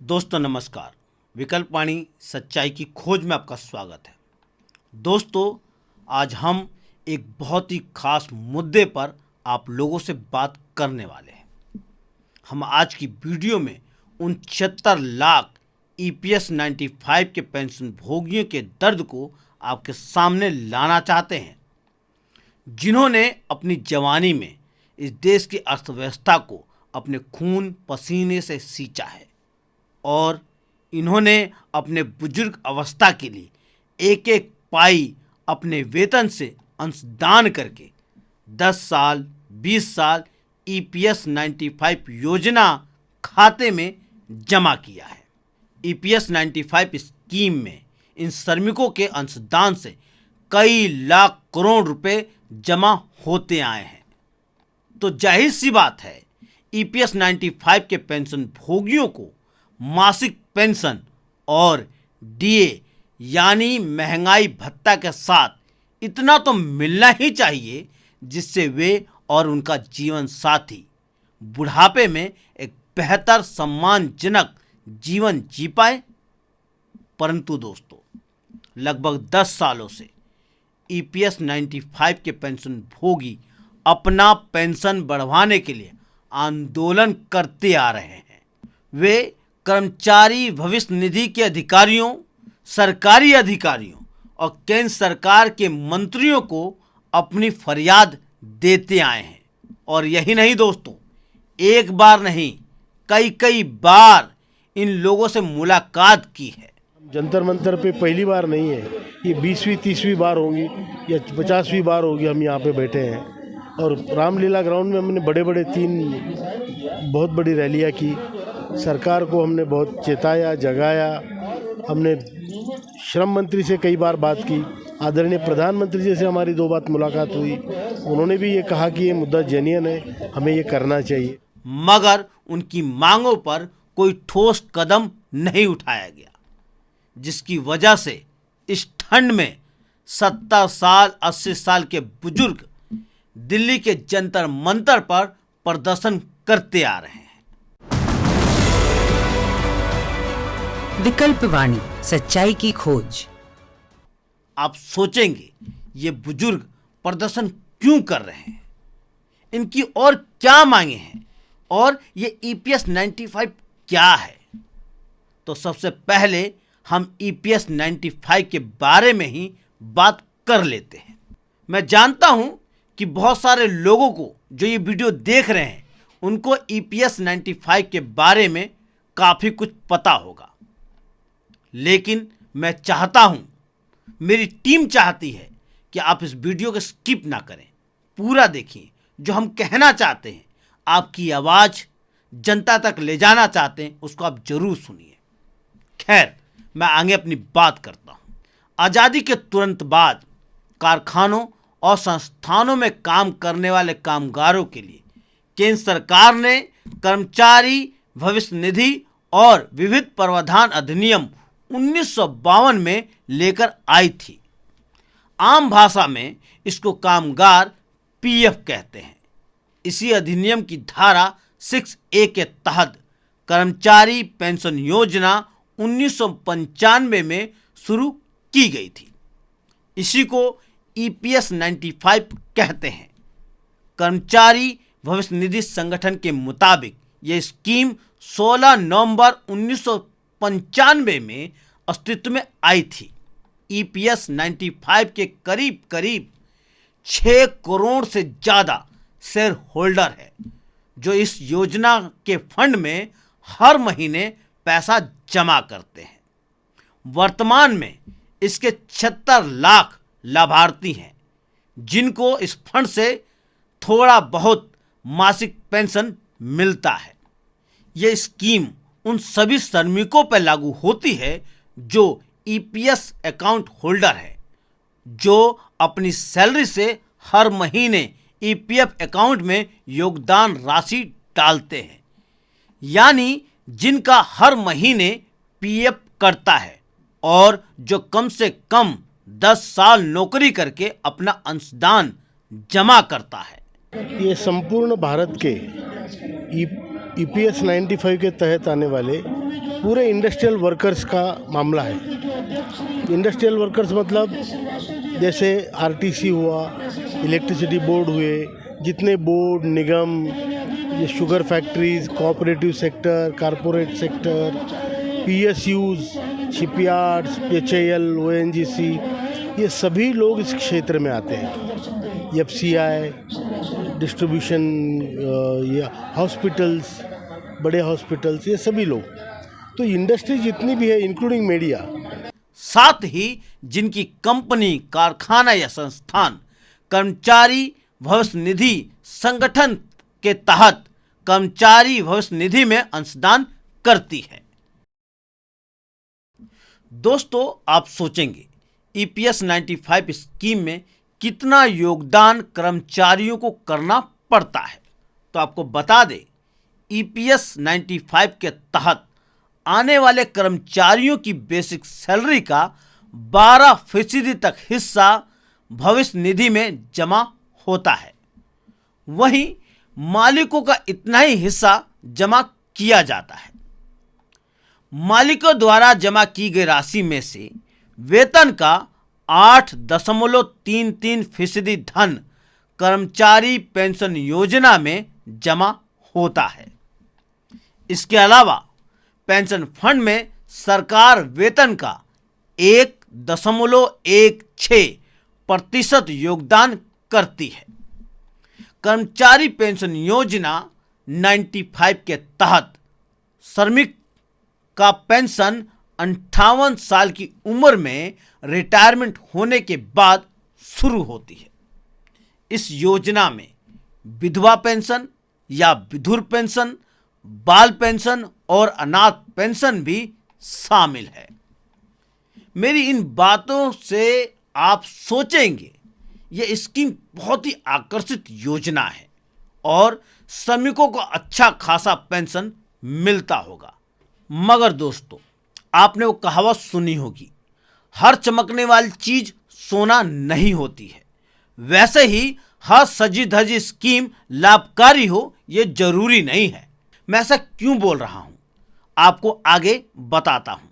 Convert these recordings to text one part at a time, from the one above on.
दोस्तों नमस्कार। विकल्प वाणी सच्चाई की खोज में आपका स्वागत है। दोस्तों, आज हम एक बहुत ही खास मुद्दे पर आप लोगों से बात करने वाले हैं। हम आज की वीडियो में उन 76 लाख EPS 95 के पेंशन भोगियों के दर्द को आपके सामने लाना चाहते हैं, जिन्होंने अपनी जवानी में इस देश की अर्थव्यवस्था को अपने खून पसीने से सींचा है और इन्होंने अपने बुजुर्ग अवस्था के लिए एक एक पाई अपने वेतन से अंशदान करके 10 साल 20 साल EPS 95 योजना खाते में जमा किया है। EPS 95 स्कीम में इन श्रमिकों के अंशदान से कई लाख करोड़ रुपए जमा होते आए हैं। तो जाहिर सी बात है, EPS 95 के पेंशन भोगियों को मासिक पेंशन और DA यानी महंगाई भत्ता के साथ इतना तो मिलना ही चाहिए जिससे वे और उनका जीवन साथी बुढ़ापे में एक बेहतर सम्मानजनक जीवन जी पाए। परंतु दोस्तों, लगभग 10 सालों से EPS 95 के पेंशन भोगी अपना पेंशन बढ़वाने के लिए आंदोलन करते आ रहे हैं। वे कर्मचारी भविष्य निधि के अधिकारियों, सरकारी अधिकारियों और केंद्र सरकार के मंत्रियों को अपनी फरियाद देते आए हैं। और यही नहीं दोस्तों, एक बार नहीं कई बार इन लोगों से मुलाकात की है। जंतर मंतर पे पहली बार नहीं है, ये 20वीं 30वीं बार होगी या 50वीं बार होगी हम यहाँ पे बैठे हैं। और रामलीला ग्राउंड में हमने बड़े 3 बहुत बड़ी रैलियाँ की। सरकार को हमने बहुत चेताया, जगाया। हमने श्रम मंत्री से कई बार बात की। आदरणीय प्रधानमंत्री जी से हमारी 2 बार मुलाकात हुई। उन्होंने भी ये कहा कि ये मुद्दा जेन्युइन है, हमें ये करना चाहिए। मगर उनकी मांगों पर कोई ठोस कदम नहीं उठाया गया, जिसकी वजह से इस ठंड में 70 साल 80 साल के बुजुर्ग दिल्ली के जंतर मंतर पर प्रदर्शन करते आ रहे हैं। विकल्प वाणी सच्चाई की खोज। आप सोचेंगे, ये बुजुर्ग प्रदर्शन क्यों कर रहे हैं, इनकी और क्या मांगे हैं और ये EPS 95 क्या है? तो सबसे पहले हम EPS 95 के बारे में ही बात कर लेते हैं। मैं जानता हूं कि बहुत सारे लोगों को जो ये वीडियो देख रहे हैं उनको EPS 95 के बारे में काफ़ी कुछ पता होगा, लेकिन मैं चाहता हूं, मेरी टीम चाहती है कि आप इस वीडियो को स्किप ना करें, पूरा देखिए। जो हम कहना चाहते हैं, आपकी आवाज़ जनता तक ले जाना चाहते हैं, उसको आप जरूर सुनिए। खैर, मैं आगे अपनी बात करता हूं। आज़ादी के तुरंत बाद कारखानों और संस्थानों में काम करने वाले कामगारों के लिए केंद्र सरकार ने कर्मचारी भविष्य निधि और विविध प्रावधान अधिनियम 1952 में लेकर आई थी। आम भाषा में इसको कामगार PF कहते हैं। इसी अधिनियम की धारा 6A के तहत कर्मचारी पेंशन योजना 1995 में शुरू की गई थी। इसी को EPS 95 कहते हैं। कर्मचारी भविष्य निधि संगठन के मुताबिक यह स्कीम 16 नवंबर 1995 में अस्तित्व में आई थी। EPS 95 के करीब 6 करोड़ से ज़्यादा शेयर होल्डर है, जो इस योजना के फंड में हर महीने पैसा जमा करते हैं। वर्तमान में इसके 76 लाख लाभार्थी हैं, जिनको इस फंड से थोड़ा बहुत मासिक पेंशन मिलता है। यह स्कीम उन सभी श्रमिकों पर लागू होती है जो EPS अकाउंट होल्डर है, जो अपनी सैलरी से हर महीने EPF अकाउंट में योगदान राशि डालते हैं, यानी जिनका हर महीने PF कटता है और जो कम से कम 10 साल नौकरी करके अपना अंशदान जमा करता है। ये संपूर्ण भारत के EPS 95 के तहत आने वाले पूरे इंडस्ट्रियल वर्कर्स का मामला है। इंडस्ट्रियल वर्कर्स मतलब जैसे आरटीसी हुआ, इलेक्ट्रिसिटी बोर्ड हुए, जितने बोर्ड निगम, ये sugar factories, cooperative sector, corporate sector, PSUs, shipyards, PHEL, ONGC, ये सभी लोग इस क्षेत्र में आते हैं। एफसीआई, डिस्ट्रीब्यूशन, ये हॉस्पिटल्स, बड़े हॉस्पिटल्स, ये सभी लोग। तो इंडस्ट्री जितनी भी है इंक्लूडिंग मीडिया, साथ ही जिनकी कंपनी, कारखाना या संस्थान कर्मचारी भविष्य निधि संगठन के तहत कर्मचारी भविष्य निधि में अंशदान करती है। दोस्तों, आप सोचेंगे ईपीएस 95 स्कीम में कितना योगदान कर्मचारियों को करना पड़ता है। तो आपको बता दें, ईपीएस 95 के तहत आने वाले कर्मचारियों की बेसिक सैलरी का 12% तक हिस्सा भविष्य निधि में जमा होता है। वहीं मालिकों का इतना ही हिस्सा जमा किया जाता है। मालिकों द्वारा जमा की गई राशि में से वेतन का 8.33% धन कर्मचारी पेंशन योजना में जमा होता है। इसके अलावा पेंशन फंड में सरकार वेतन का 1.16% योगदान करती है। कर्मचारी पेंशन योजना 95 के तहत श्रमिक का पेंशन 58 साल की उम्र में रिटायरमेंट होने के बाद शुरू होती है। इस योजना में विधवा पेंशन या विधुर पेंशन, बाल पेंशन और अनाथ पेंशन भी शामिल है। मेरी इन बातों से आप सोचेंगे यह स्कीम बहुत ही आकर्षित योजना है और श्रमिकों को अच्छा खासा पेंशन मिलता होगा। मगर दोस्तों, आपने वो कहावत सुनी होगी, हर चमकने वाली चीज सोना नहीं होती है। वैसे ही हर सजी धजी स्कीम लाभकारी हो ये जरूरी नहीं है। मैं ऐसा क्यों बोल रहा हूं, आपको आगे बताता हूं।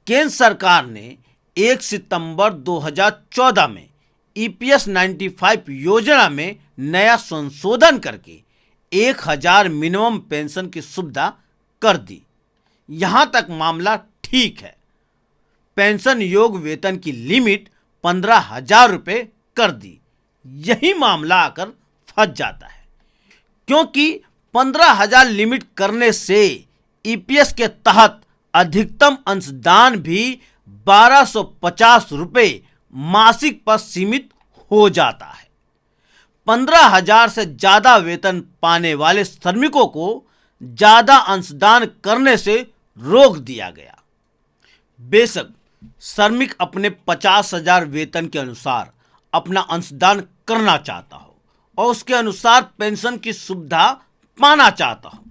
केंद्र सरकार ने 1 सितंबर 2014 में ईपीएस 95 योजना में नया संशोधन करके 1000 मिनिमम पेंशन की सुविधा कर दी। यहां तक मामला ठीक है। पेंशन योग वेतन की लिमिट 15,000 रुपये कर दी। यही मामला आकर फंस जाता है, क्योंकि 15,000 लिमिट करने से ईपीएस के तहत अधिकतम अंशदान भी 1250 रुपये मासिक पर सीमित हो जाता है। 15,000 से ज़्यादा वेतन पाने वाले श्रमिकों को ज़्यादा अंशदान करने से रोक दिया गया। बेशक श्रमिक अपने 50,000 वेतन के अनुसार अपना अंशदान करना चाहता हो और उसके अनुसार पेंशन की सुविधा पाना चाहता हो,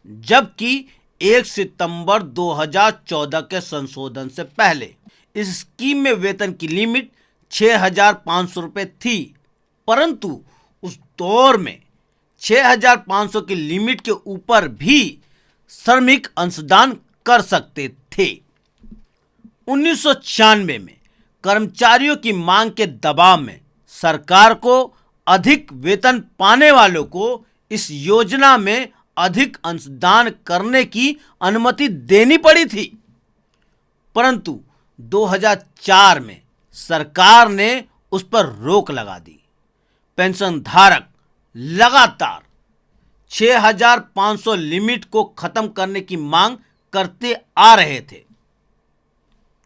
जबकि 1 सितंबर 2014 के संशोधन से पहले इस स्कीम में वेतन की लिमिट 6,500 रुपये थी, परंतु उस दौर में 6,500 की लिमिट के ऊपर भी श्रमिक अंशदान कर सकते थे। 1996 में कर्मचारियों की मांग के दबाव में सरकार को अधिक वेतन पाने वालों को इस योजना में अधिक अंशदान करने की अनुमति देनी पड़ी थी, परंतु 2004 में सरकार ने उस पर रोक लगा दी। पेंशन धारक लगातार 6,500 लिमिट को खत्म करने की मांग करते आ रहे थे।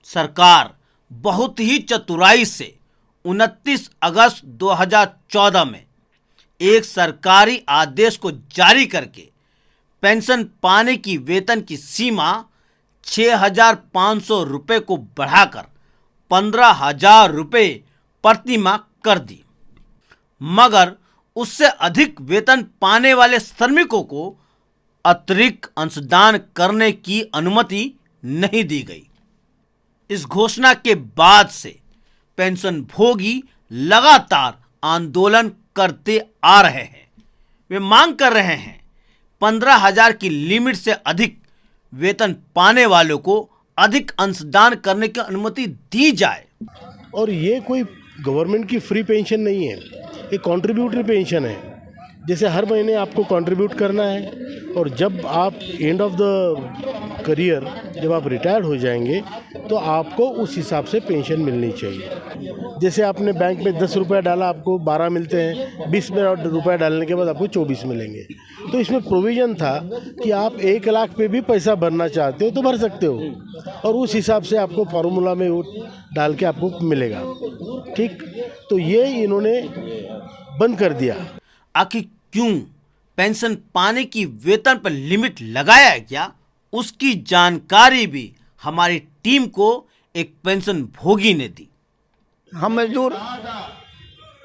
सरकार बहुत ही चतुराई से 29 अगस्त 2014 में एक सरकारी आदेश को जारी करके पेंशन पाने की वेतन की सीमा 6,500 रुपये को बढ़ाकर 15,000 रुपये प्रति माह कर दी। मगर उससे अधिक वेतन पाने वाले श्रमिकों को अतिरिक्त अंशदान करने की अनुमति नहीं दी गई। इस घोषणा के बाद से पेंशन भोगी लगातार आंदोलन करते आ रहे हैं। वे मांग कर रहे हैं 15,000 की लिमिट से अधिक वेतन पाने वालों को अधिक अंशदान करने की अनुमति दी जाए। और ये कोई गवर्नमेंट की फ्री पेंशन नहीं है, ये कॉन्ट्रीब्यूटरी पेंशन है। जैसे हर महीने आपको कंट्रीब्यूट करना है और जब आप एंड ऑफ द करियर जब आप रिटायर्ड हो जाएंगे तो आपको उस हिसाब से पेंशन मिलनी चाहिए। जैसे आपने बैंक में 10 रुपया डाला, आपको 12 मिलते हैं, 20 रुपया डालने के बाद आपको 24 मिलेंगे। तो इसमें प्रोविज़न था कि आप 1 लाख पे भी पैसा भरना चाहते हो तो भर सकते हो और उस हिसाब से आपको फार्मूला में वो डाल के आपको मिलेगा। ठीक, तो ये इन्होंने बंद कर दिया। आखिर क्यों पेंशन पाने की वेतन पर लिमिट लगाया है क्या, उसकी जानकारी भी हमारी टीम को एक पेंशन भोगी ने दी। हम मजदूर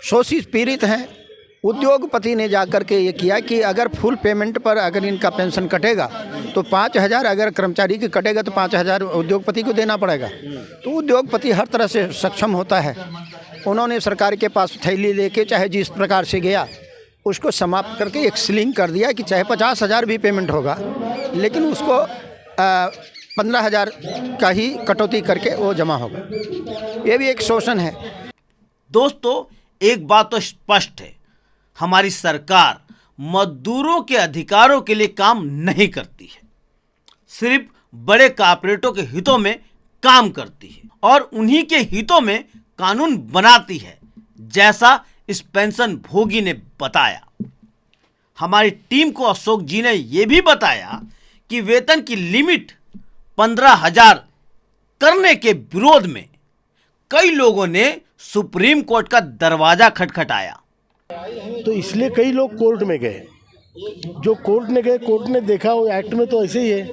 शोषित पीड़ित हैं। उद्योगपति ने जाकर के ये किया कि अगर फुल पेमेंट पर अगर इनका पेंशन कटेगा तो 5,000, अगर कर्मचारी की कटेगा तो 5,000 उद्योगपति को देना पड़ेगा। तो उद्योगपति हर तरह से सक्षम होता है। उन्होंने सरकार के पास थैली लेके चाहे जिस प्रकार से गया उसको समाप्त करके एक सीलिंग कर दिया कि चाहे 50,000 भी पेमेंट होगा लेकिन उसको 15,000 का ही कटौती करके वो जमा होगा। ये भी एक शोषण है। दोस्तों, एक बात तो स्पष्ट है, हमारी सरकार मजदूरों के अधिकारों के लिए काम नहीं करती है, सिर्फ बड़े कॉर्पोरेटों के हितों में काम करती है और उन्हीं के हितों में कानून बनाती है, जैसा इस पेंशन भोगी ने बताया। हमारी टीम को अशोक जी ने यह भी बताया कि वेतन की लिमिट 15,000 करने के विरोध में कई लोगों ने सुप्रीम कोर्ट का दरवाजा खटखटाया। तो इसलिए कई लोग कोर्ट में गए। जो कोर्ट ने गए, कोर्ट ने देखा वो एक्ट में तो ऐसे ही है,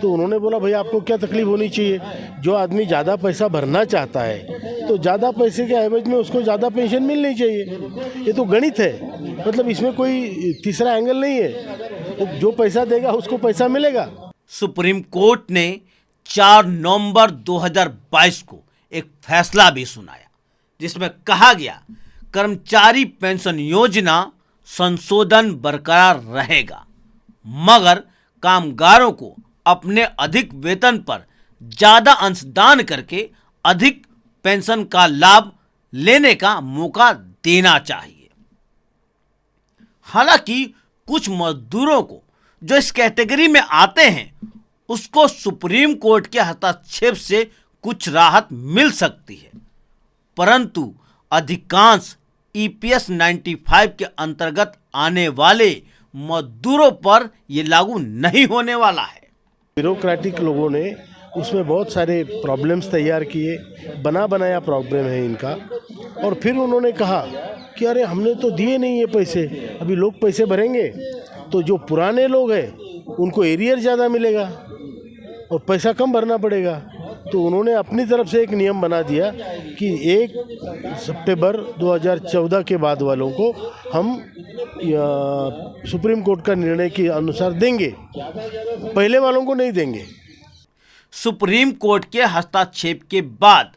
तो उन्होंने बोला भाई आपको क्या तकलीफ होनी चाहिए। जो आदमी ज़्यादा पैसा भरना चाहता है तो ज़्यादा पैसे के एवज में उसको ज़्यादा पेंशन मिलनी चाहिए। ये तो गणित है, मतलब इसमें कोई तीसरा एंगल नहीं है। जो पैसा देगा उसको पैसा मिलेगा। सुप्रीम कोर्ट ने 4 नवंबर 2022 को एक फैसला भी सुनाया जिसमें कहा गया कर्मचारी पेंशन योजना संशोधन बरकरार रहेगा, मगर कामगारों को अपने अधिक वेतन पर ज्यादा अंशदान करके अधिक पेंशन का लाभ लेने का मौका देना चाहिए। हालांकि कुछ मजदूरों को जो इस कैटेगरी में आते हैं उसको सुप्रीम कोर्ट के हस्तक्षेप से कुछ राहत मिल सकती है, परंतु अधिकांश EPS 95 के अंतर्गत आने वाले मजदूरों पर यह लागू नहीं होने वाला है। ब्यूरोक्रेटिक लोगों ने उसमें बहुत सारे प्रॉब्लम्स तैयार किए, बना बनाया प्रॉब्लम है इनका। और फिर उन्होंने कहा कि अरे हमने तो दिए नहीं ये पैसे, अभी लोग पैसे भरेंगे तो जो पुराने लोग हैं उनको एरियर ज़्यादा मिलेगा और पैसा कम भरना पड़ेगा। तो उन्होंने अपनी तरफ से एक नियम बना दिया कि 1 सितंबर 2014 के बाद वालों को हम सुप्रीम कोर्ट का निर्णय के अनुसार देंगे, पहले वालों को नहीं देंगे। सुप्रीम कोर्ट के हस्तक्षेप के बाद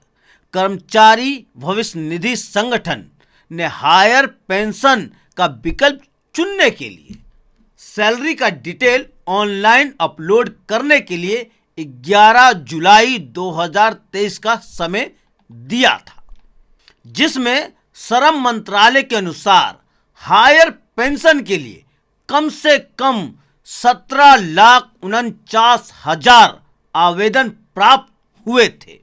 कर्मचारी भविष्य निधि संगठन ने हायर पेंशन का विकल्प चुनने के लिए सैलरी का डिटेल ऑनलाइन अपलोड करने के लिए 11 जुलाई 2023 का समय दिया था, जिसमें श्रम मंत्रालय के अनुसार हायर पेंशन के लिए कम से कम 17,49,000 आवेदन प्राप्त हुए थे।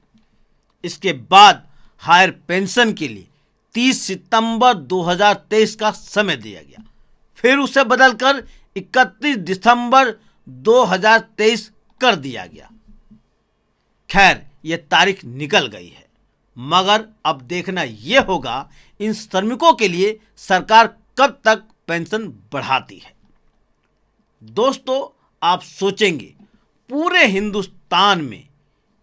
इसके बाद हायर पेंशन के लिए 30 सितंबर 2023 का समय दिया गया, फिर उसे बदलकर 31 दिसंबर 2023 कर दिया गया। खैर, यह तारीख निकल गई है, मगर अब देखना यह होगा इन श्रमिकों के लिए सरकार कब तक पेंशन बढ़ाती है। दोस्तों, आप सोचेंगे पूरे हिंदुस्तान में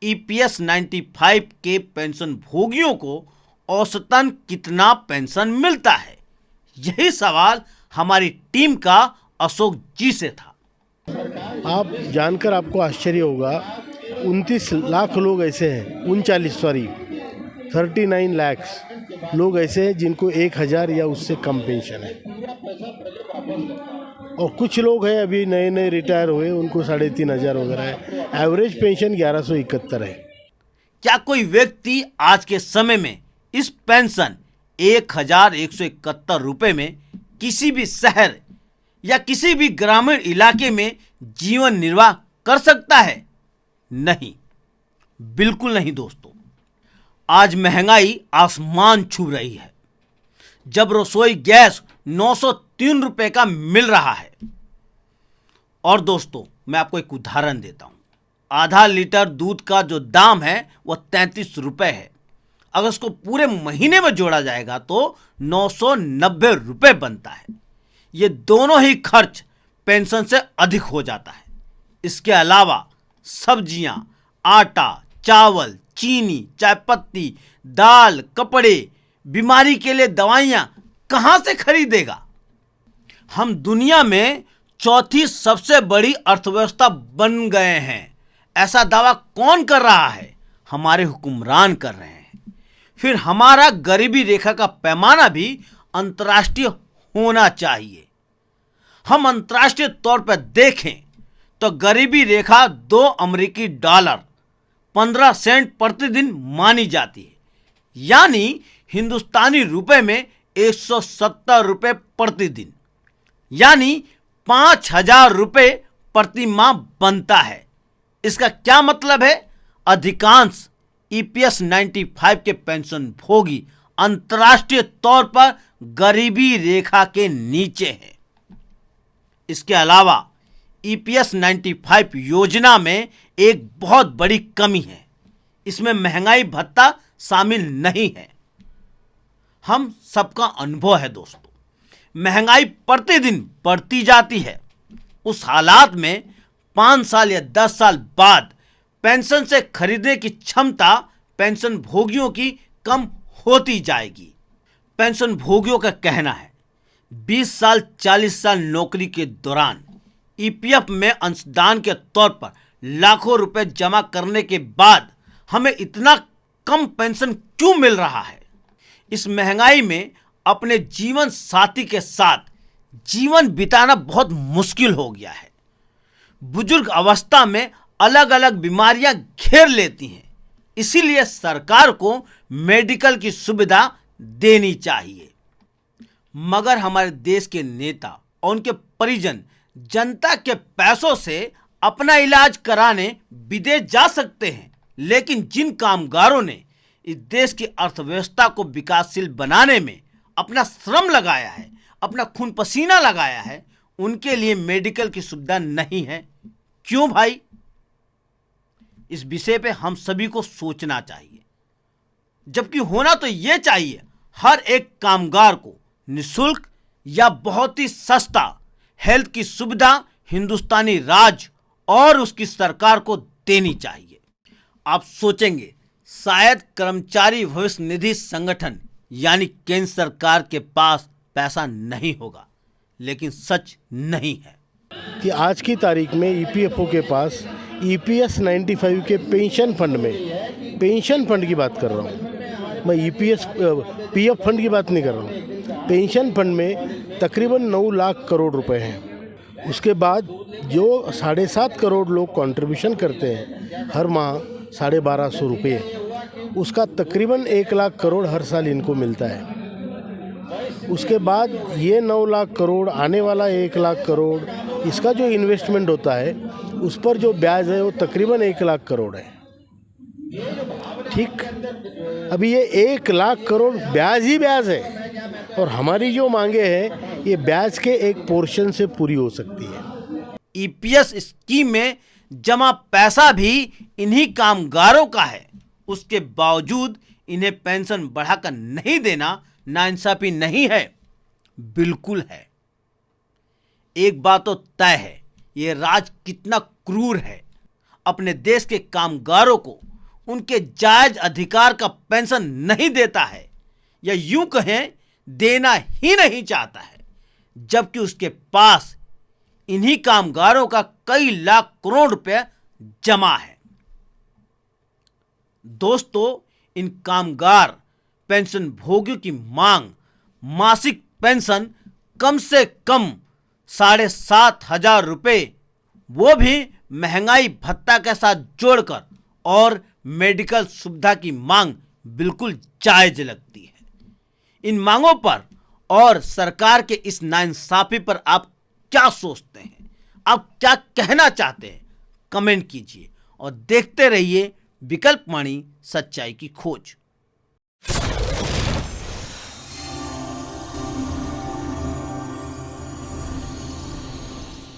EPS 95 के पेंशन भोगियों को औसतन कितना पेंशन मिलता है? यही सवाल हमारी टीम का अशोक जी से था। आप जानकर आपको आश्चर्य होगा, 29 लाख लोग ऐसे हैं, 39 लाख लोग ऐसे हैं जिनको 1,000 या उससे कम पेंशन है। और कुछ लोग हैं अभी नए नए रिटायर हुए, उनको 3,500 वगैरह है। एवरेज पेंशन 1171 है। क्या कोई व्यक्ति आज के समय में इस पेंशन 1171 रुपये में किसी भी शहर या किसी भी ग्रामीण इलाके में जीवन निर्वाह कर सकता है? नहीं, बिल्कुल नहीं दोस्तों। आज महंगाई आसमान छू रही है। जब रसोई गैस 903 रुपये का मिल रहा है, और दोस्तों मैं आपको एक उदाहरण देता हूं, आधा लीटर दूध का जो दाम है वह 33 रुपये है। अगर उसको पूरे महीने में जोड़ा जाएगा तो 990 रुपये बनता है। ये दोनों ही खर्च पेंशन से अधिक हो जाता है। इसके अलावा सब्जियां, आटा, चावल, चीनी, चाय पत्ती, दाल, कपड़े, बीमारी के लिए दवाइयां कहां से खरीदेगा? हम दुनिया में चौथी सबसे बड़ी अर्थव्यवस्था बन गए हैं। ऐसा दावा कौन कर रहा है? हमारे हुक्मरान कर रहे हैं। फिर हमारा गरीबी रेखा का पैमाना भी अंतर्राष्ट्रीय होना चाहिए। हम अंतर्राष्ट्रीय तौर पर देखें तो गरीबी रेखा $2 15 सेंट प्रतिदिन मानी जाती है, यानी हिंदुस्तानी रुपए में 170 रुपये प्रतिदिन, यानी 5000 रुपये प्रति माह बनता है। इसका क्या मतलब है? अधिकांश EPS 95 के पेंशन भोगी अंतर्राष्ट्रीय तौर पर गरीबी रेखा के नीचे हैं। इसके अलावा EPS 95 योजना में एक बहुत बड़ी कमी है। इसमें महंगाई भत्ता शामिल नहीं है। हम सबका अनुभव है दोस्तों, महंगाई प्रतिदिन बढ़ती जाती है। उस हालात में 5 साल या 10 साल बाद पेंशन से खरीदने की क्षमता पेंशन भोगियों की कम होती जाएगी। पेंशन भोगियों का कहना है 20 साल 40 साल नौकरी के दौरान EPF में अंशदान के तौर पर लाखों रुपए जमा करने के बाद हमें इतना कम पेंशन क्यों मिल रहा है? इस महंगाई में अपने जीवन साथी के साथ जीवन बिताना बहुत मुश्किल हो गया है। बुजुर्ग अवस्था में अलग अलग बीमारियां घेर लेती हैं। इसीलिए सरकार को मेडिकल की सुविधा देनी चाहिए। मगर हमारे देश के नेता और उनके परिजन जनता के पैसों से अपना इलाज कराने विदेश जा सकते हैं, लेकिन जिन कामगारों ने इस देश की अर्थव्यवस्था को विकासशील बनाने में अपना श्रम लगाया है, अपना खून पसीना लगाया है, उनके लिए मेडिकल की सुविधा नहीं है। क्यों भाई? इस विषय पे हम सभी को सोचना चाहिए। जबकि होना तो ये चाहिए हर एक कामगार को निःशुल्क या बहुत ही सस्ता हेल्थ की सुविधा हिंदुस्तानी राज और उसकी सरकार को देनी चाहिए। आप सोचेंगे शायद कर्मचारी भविष्य निधि संगठन यानी केंद्र सरकार के पास पैसा नहीं होगा, लेकिन सच नहीं है कि आज की तारीख में EPFO के पास EPS 95 के पेंशन फंड में, पेंशन फंड की बात कर रहा हूँ मैं, PF फंड की बात नहीं कर रहा हूँ, पेंशन फंड में तकरीबन 9 लाख करोड़ रुपए हैं। उसके बाद जो 7.5 करोड़ लोग कंट्रीब्यूशन करते हैं हर माह 1250 रुपये, उसका तकरीबन 1 लाख करोड़ हर साल इनको मिलता है। उसके बाद ये 9 लाख करोड़, आने वाला 1 लाख करोड़, इसका जो इन्वेस्टमेंट होता है उस पर जो ब्याज है वो तकरीबन 1 लाख करोड़ है। ठीक, अभी ये 1 लाख करोड़ ब्याज ही ब्याज है, और हमारी जो मांगे हैं ये ब्याज के एक पोर्शन से पूरी हो सकती है। EPS स्कीम में जमा पैसा भी इन्हीं कामगारों का है, उसके बावजूद इन्हें पेंशन बढ़ाकर नहीं देना नाइंसाफी नहीं है? बिल्कुल है। एक बात तो तय है, ये राज कितना क्रूर है। अपने देश के कामगारों को उनके जायज अधिकार का पेंशन नहीं देता है, या यूं कहें देना ही नहीं चाहता है, जबकि उसके पास इन्हीं कामगारों का कई लाख करोड़ रुपए जमा है। दोस्तों, इन कामगार पेंशन भोगियों की मांग मासिक पेंशन कम से कम 7,500 रुपये, वो भी महंगाई भत्ता के साथ जोड़कर और मेडिकल सुविधा की मांग बिल्कुल जायज लगती है। इन मांगों पर और सरकार के इस नाइंसाफी पर आप क्या सोचते हैं, आप क्या कहना चाहते हैं, कमेंट कीजिए और देखते रहिए विकल्प वाणी, सच्चाई की खोज।